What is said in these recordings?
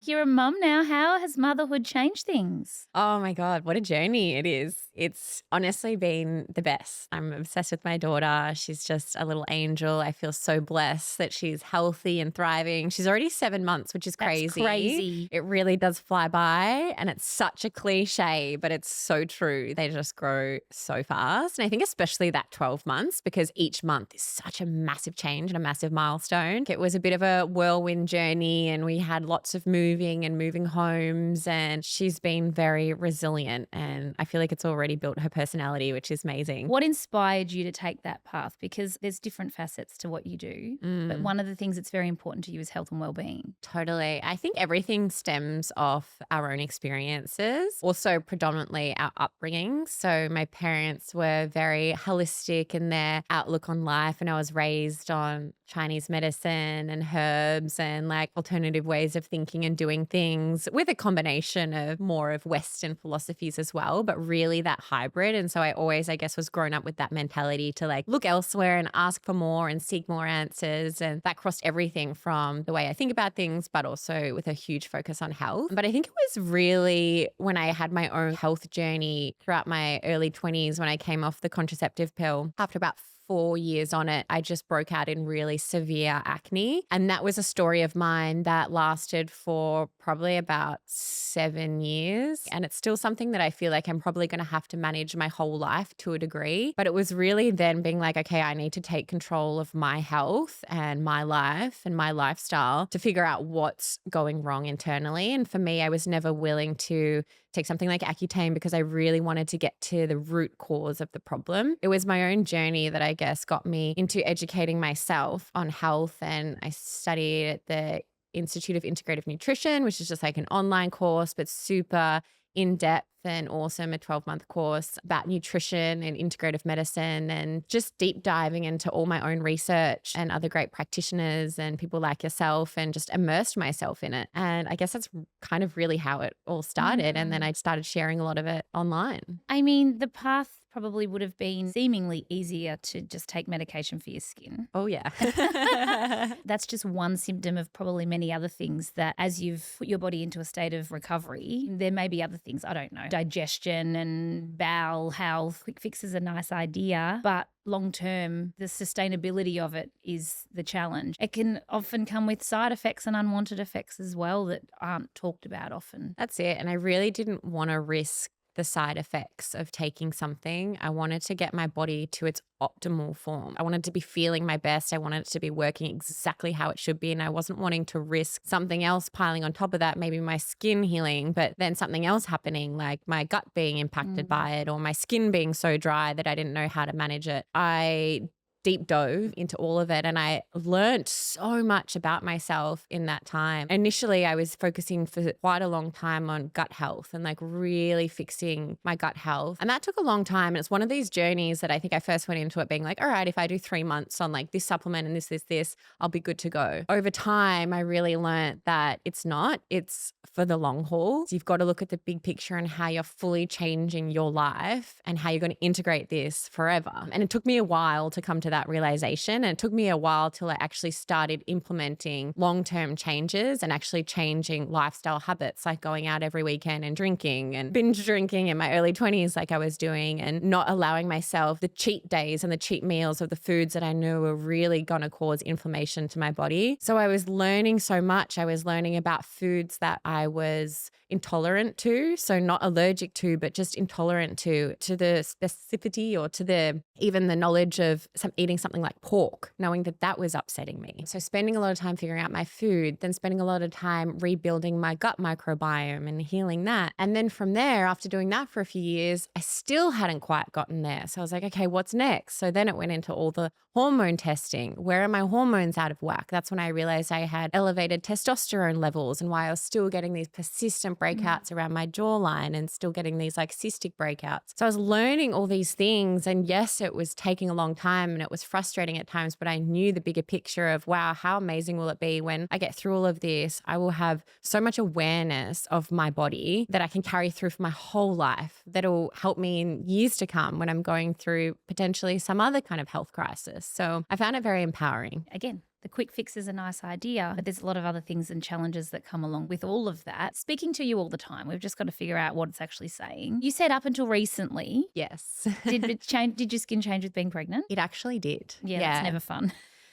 You're a mum now. How has motherhood changed things? Oh my God, what a journey it is. It's honestly been the best. I'm obsessed with my daughter. She's just a little angel. I feel so blessed that she's healthy and thriving. She's already 7 months, which is That's crazy. crazy. It really does fly by. And it's such a cliche, but it's so true. They just grow so fast. And I think especially that 12 months, because each month is such a massive change and a massive milestone. It was a bit of a whirlwind journey, and we had lots of moving homes, and she's been very resilient, and I feel like it's already built her personality, which is amazing. What inspired you to take that path? Because there's different facets to what you do, but one of the things that's very important to you is health and well-being. Totally. I think everything stems off our own experiences, also predominantly our upbringing. So my parents were very holistic in their outlook on life, and I was raised on Chinese medicine and herbs and like alternative ways of thinking and doing things, with a combination of more of Western philosophies as well, but really that hybrid. And so I always, I guess, was grown up with that mentality to like look elsewhere and ask for more and seek more answers. And that crossed everything from the way I think about things, but also with a huge focus on health. But I think it was really when I had my own health journey throughout my early 20s when I came off the contraceptive pill. After about 4 years on it, I just broke out in really severe acne. And that was a story of mine that lasted for probably about 7 years. And it's still something that I feel like I'm probably going to have to manage my whole life to a degree. But it was really then being like, okay, I need to take control of my health and my life and my lifestyle to figure out what's going wrong internally. And for me, I was never willing to take something like Accutane because I really wanted to get to the root cause of the problem. It was my own journey that I guess got me into educating myself on health. And I studied at the Institute of Integrative Nutrition, which is just like an online course, but super in-depth and awesome, a 12-month course about nutrition and integrative medicine, and just deep diving into all my own research and other great practitioners and people like yourself, and just immersed myself in it. And I guess that's kind of really how it all started. And then I started sharing a lot of it online. I mean, the path probably would have been seemingly easier to just take medication for your skin. Oh, yeah. That's just one symptom of probably many other things that as you've put your body into a state of recovery, there may be other things, I don't know, digestion and bowel health. Quick fix is a nice idea, but long term, the sustainability of it is the challenge. It can often come with side effects and unwanted effects as well that aren't talked about often. That's it. And I really didn't want to risk the side effects of taking something. I wanted to get my body to its optimal form. I wanted to be feeling my best. I wanted it to be working exactly how it should be. And I wasn't wanting to risk something else piling on top of that, maybe my skin healing, but then something else happening, like my gut being impacted by it, or my skin being so dry that I didn't know how to manage it. I deep dove into all of it, and I learned so much about myself in that time. Initially, I was focusing for quite a long time on gut health and like really fixing my gut health. And that took a long time. And it's one of these journeys that I think I first went into it being like, all right, if I do 3 months on like this supplement and this, I'll be good to go. Over time, I really learned that it's not, it's for the long haul. So you've got to look at the big picture and how you're fully changing your life and how you're going to integrate this forever. And it took me a while to come to that realization. And it took me a while till I actually started implementing long-term changes and actually changing lifestyle habits, like going out every weekend and drinking and binge drinking in my early 20s like I was doing, and not allowing myself the cheat days and the cheat meals of the foods that I knew were really going to cause inflammation to my body. So I was learning so much. I was learning about foods that I was intolerant to, so not allergic to, but just intolerant to the specificity or to the even the knowledge of eating something like pork, knowing that that was upsetting me. So spending a lot of time figuring out my food, then spending a lot of time rebuilding my gut microbiome and healing that. And then from there, after doing that for a few years, I still hadn't quite gotten there. So I was like, okay, what's next? So then it went into all the hormone testing. Where are my hormones out of whack? That's when I realized I had elevated testosterone levels, and why I was still getting these persistent breakouts around my jawline and still getting these like cystic breakouts. So I was learning all these things, and yes, it was taking a long time and it was frustrating at times, but I knew the bigger picture of, wow, how amazing will it be when I get through all of this? I will have so much awareness of my body that I can carry through for my whole life, that'll help me in years to come when I'm going through potentially some other kind of health crisis. So I found it very empowering. Again, the quick fix is a nice idea, but there's a lot of other things and challenges that come along with all of that. Speaking to you all the time, we've just got to figure out what it's actually saying. You said up until recently. Yes. Did it change? Did your skin change with being pregnant? It actually did. Yeah, that's never fun.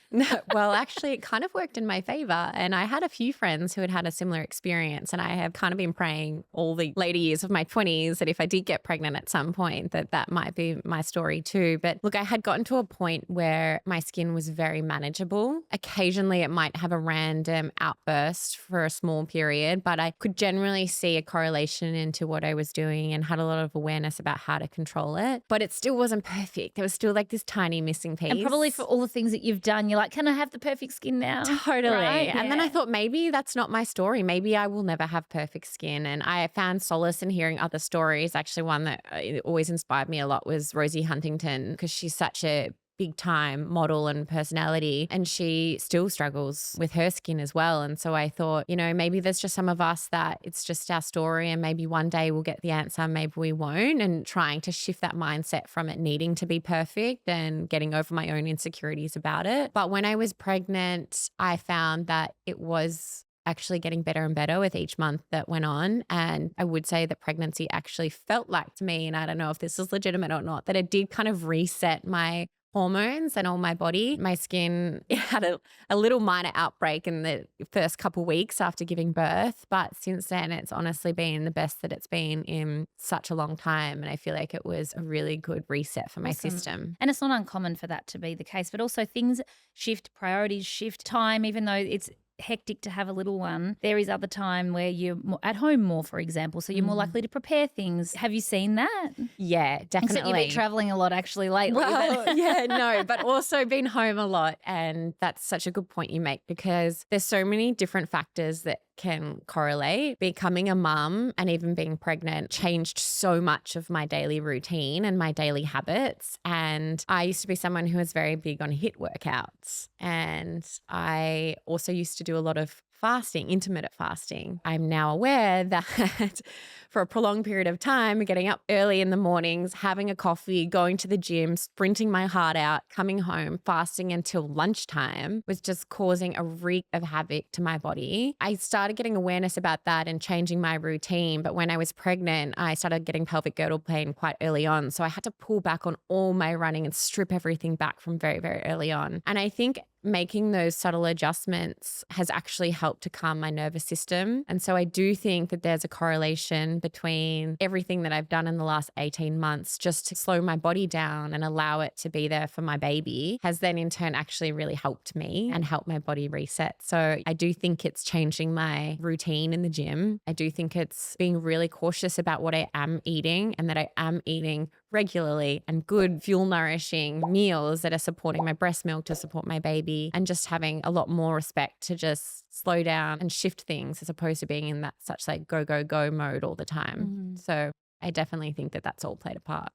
No, well, actually, it kind of worked in my favor. And I had a few friends who had had a similar experience. And I have kind of been praying all the later years of my 20s that if I did get pregnant at some point, that might be my story too. But look, I had gotten to a point where my skin was very manageable. Occasionally, it might have a random outburst for a small period, but I could generally see a correlation into what I was doing and had a lot of awareness about how to control it. But it still wasn't perfect. There was still like this tiny missing piece. And probably for all the things that you've done, you're like, can I have the perfect skin now? Totally. Right? And then I thought maybe that's not my story. Maybe I will never have perfect skin. And I found solace in hearing other stories. Actually, one that always inspired me a lot was Rosie Huntington, because she's such a big time model and personality, and she still struggles with her skin as well. And so I thought, maybe there's just some of us that it's just our story, and maybe one day we'll get the answer, maybe we won't, and trying to shift that mindset from it needing to be perfect and getting over my own insecurities about it. But when I was pregnant, I found that it was actually getting better and better with each month that went on. And I would say that pregnancy actually felt like to me, and I don't know if this is legitimate or not, that it did kind of reset my hormones and all my body. My skin, it had a little minor outbreak in the first couple of weeks after giving birth. But since then, it's honestly been the best that it's been in such a long time. And I feel like it was a really good reset for my system. And it's not uncommon for that to be the case, but also things shift, priorities shift, time, even though it's hectic to have a little one, there is other time where you're at home more, for example, so you're more likely to prepare things. Have you seen that? Yeah, definitely. Except you've been traveling a lot actually lately. Well, yeah, no, but also been home a lot. And that's such a good point you make, because there's so many different factors that can correlate. Becoming a mum and even being pregnant changed so much of my daily routine and my daily habits. And I used to be someone who was very big on HIIT workouts. And I also used to do a lot of fasting, intermittent fasting. I'm now aware that for a prolonged period of time, getting up early in the mornings, having a coffee, going to the gym, sprinting my heart out, coming home, fasting until lunchtime was just causing a wreak of havoc to my body. I started getting awareness about that and changing my routine. But when I was pregnant, I started getting pelvic girdle pain quite early on. So I had to pull back on all my running and strip everything back from very, very early on. And I think making those subtle adjustments has actually helped to calm my nervous system. And so I do think that there's a correlation between everything that I've done in the last 18 months just to slow my body down and allow it to be there for my baby has then in turn actually really helped me and helped my body reset. So I do think it's changing my routine in the gym. I do think it's being really cautious about what I am eating, and that I am eating regularly and good fuel nourishing meals that are supporting my breast milk to support my baby, and just having a lot more respect to just slow down and shift things as opposed to being in that such like go, go, go mode all the time. So I definitely think that that's all played a part.